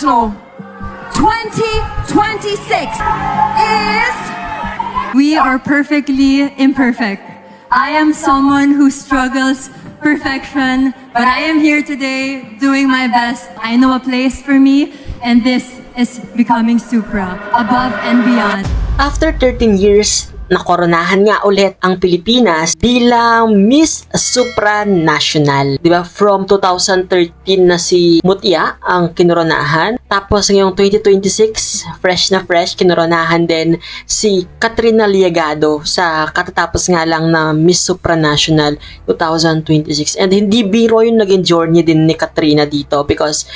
Supranational 2026 is... We are perfectly imperfect. I am someone who struggles perfection, but I am here today doing my best. I know a place for me, and this is becoming Supra, above and beyond. After 13 years, nakoronahan nga ulit ang Pilipinas bilang Miss Supranational. Diba? From 2013 na si Mutia ang kinoronahan. Tapos ngayong 2026, fresh na fresh, kinoronahan din si Katrina Liagado sa katatapos nga lang na Miss Supranational 2026. And hindi biro yung naging journey din ni Katrina dito because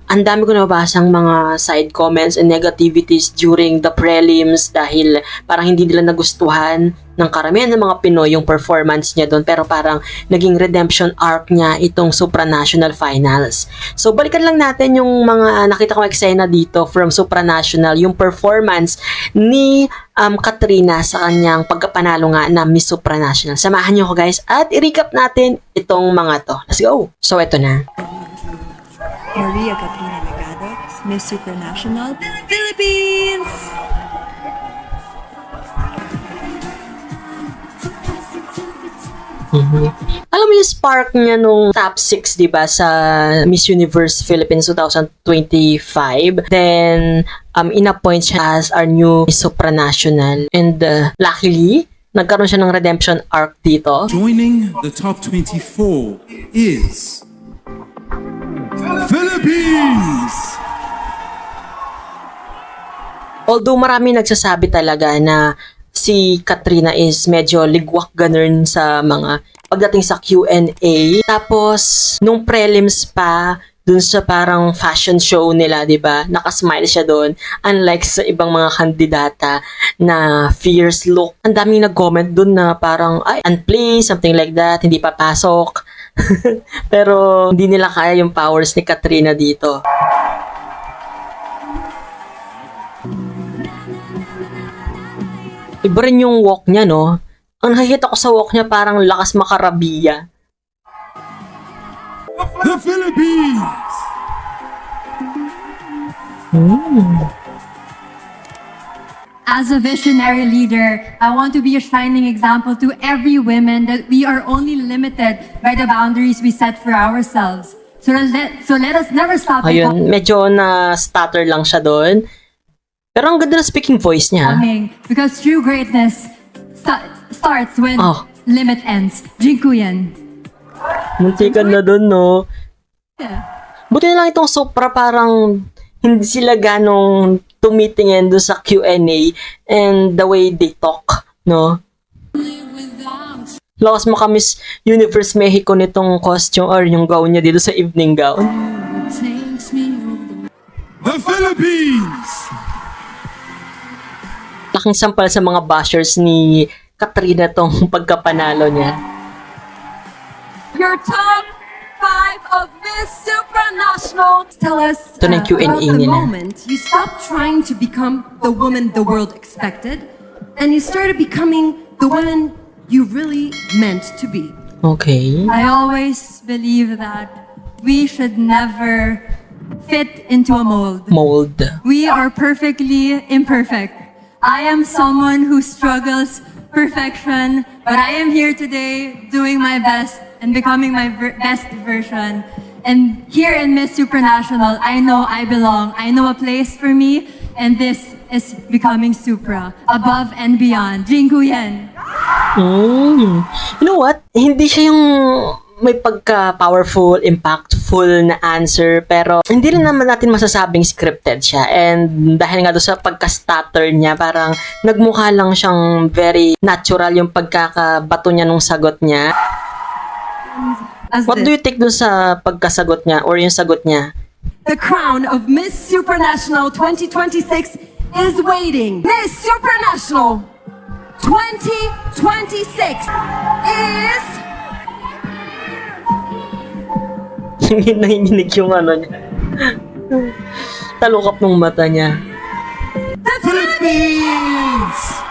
ang dami ko nababasang mga side comments and negativities during the prelims dahil parang hindi nila nagustuhan ng karamihan ng mga Pinoy yung performance niya doon, pero parang naging redemption arc niya itong Supranational Finals. So balikan lang natin yung mga nakita kong eksena dito from Supranational, yung performance ni Katrina sa kanyang pagkapanalo nga na Miss Supranational. Samahan niyo ko guys at i-recap natin itong mga to. Let's go! So ito na. Maria Katrina Legado, Miss Supranational Philippines! Alam mo yung spark niya nung top 6, di ba, sa Miss Universe Philippines 2025. Then, in-appoint siya as our new Miss Supranational. And luckily, nagkaroon siya ng redemption arc dito. Joining the top 24 is Philippines! Although marami nagsasabi talaga na si Katrina is medyo ligwak ganun sa mga pagdating sa Q&A. Tapos, nung prelims pa, dun sa parang fashion show nila, di ba? Nakasmile siya doon. Unlike sa ibang mga kandidata na fierce look. Ang daming nag-comment dun na parang, ay, unplay, something like that, hindi papasok. Pero hindi nila kaya yung powers ni Katrina dito. Iba rin yung walk niya, no? Ang nakikita ko sa walk niya parang lakas makarabiya. The Philippines! As a visionary leader, I want to be a shining example to every woman that we are only limited by the boundaries we set for ourselves. So let us never stop Ayun, medyo na-stutter lang siya doon. Pero ang ganda na speaking voice niya. becoming, because true greatness starts when limit ends. Jinkuyan. Muntikan na doon, no? Buti na lang itong Supra, parang hindi sila ganong tumitingin doon sa Q&A and the way they talk, no? Lakas mo ka Miss Universe Mexico nitong costume or yung gown niya dito sa evening gown. The Philippines! Laking sampal sa mga bashers ni Katrina tong pagkapanalo niya. Your top 5 of Miss Supranational. Tell us Ito na yung Q&A about the nila. moment you stopped trying to become the woman the world expected and you started becoming the woman you really meant to be. Okay. I always believe that we should never fit into a mold. Mold. We are perfectly imperfect. I am someone who struggles perfection, but I am here today doing my best and becoming my best version. And here in Miss Supranational, I know I belong. I know a place for me, and this is becoming Supra, above and beyond. Jinkuyan. You know what? Hindi siya yung may pagka-powerful, impactful na answer, pero hindi rin naman natin masasabing scripted siya. And dahil nga doon sa pagka-stutter niya, parang nagmukha lang siyang very natural yung pagkakabato niya nung sagot niya. What do you think doon sa pagkasagot niya or yung sagot niya? The crown of Miss Supranational 2026 is waiting. Miss Supranational 2026 is... Nanginginig yung ano niya. Talukap ng mata niya. The Philippines!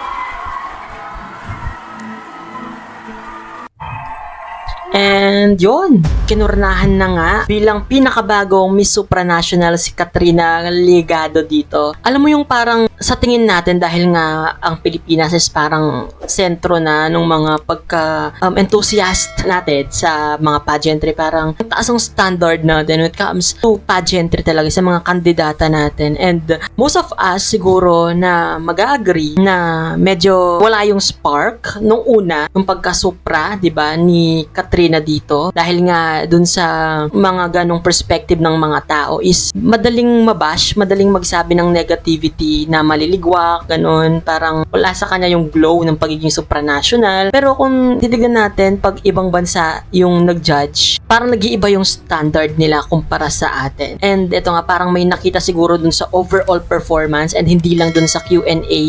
And yun, kinurnahan na nga bilang pinakabagong Miss Supranational si Katrina Ligado dito. Alam mo yung parang sa tingin natin dahil nga ang Pilipinas is parang sentro na ng mga enthusiast natin sa mga pageantry. Parang ang taas ang standard natin when it comes to pageantry talaga sa mga kandidata natin. And most of us siguro na mag-agree na medyo wala yung spark nung una, yung pagka-supra, 'di ba, ni Katrina dito. Dahil nga dun sa mga ganong perspective ng mga tao is madaling mabash, madaling magsabi ng negativity na maliligwak, ganon. Parang wala sa kanya yung glow ng pagiging supranational. Pero kung titignan natin, pag ibang bansa yung nag-judge, parang nag-iiba yung standard nila kumpara sa atin. And ito nga, parang may nakita siguro dun sa overall performance and hindi lang dun sa Q&A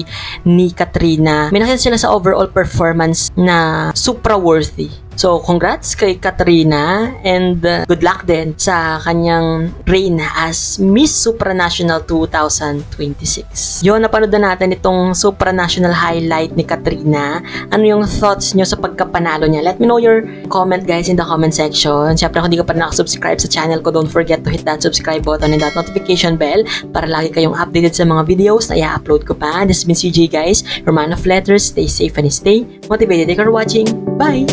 ni Katrina. May nakita sila sa overall performance na supra-worthy. So, congrats kay Katrina and good luck din sa kanyang reign as Miss Supranational 2026. Yun, napanood na natin itong Supranational highlight ni Katrina. Ano yung thoughts nyo sa pagkapanalo niya? Let me know your comment guys in the comment section. Siyempre, kung hindi ka pa nakasubscribe sa channel ko, don't forget to hit that subscribe button and that notification bell para lagi kayong updated sa mga videos na i-upload ko pa. This has been CJ guys, your man of letters. Stay safe and stay motivated. Thank you for watching. Bye!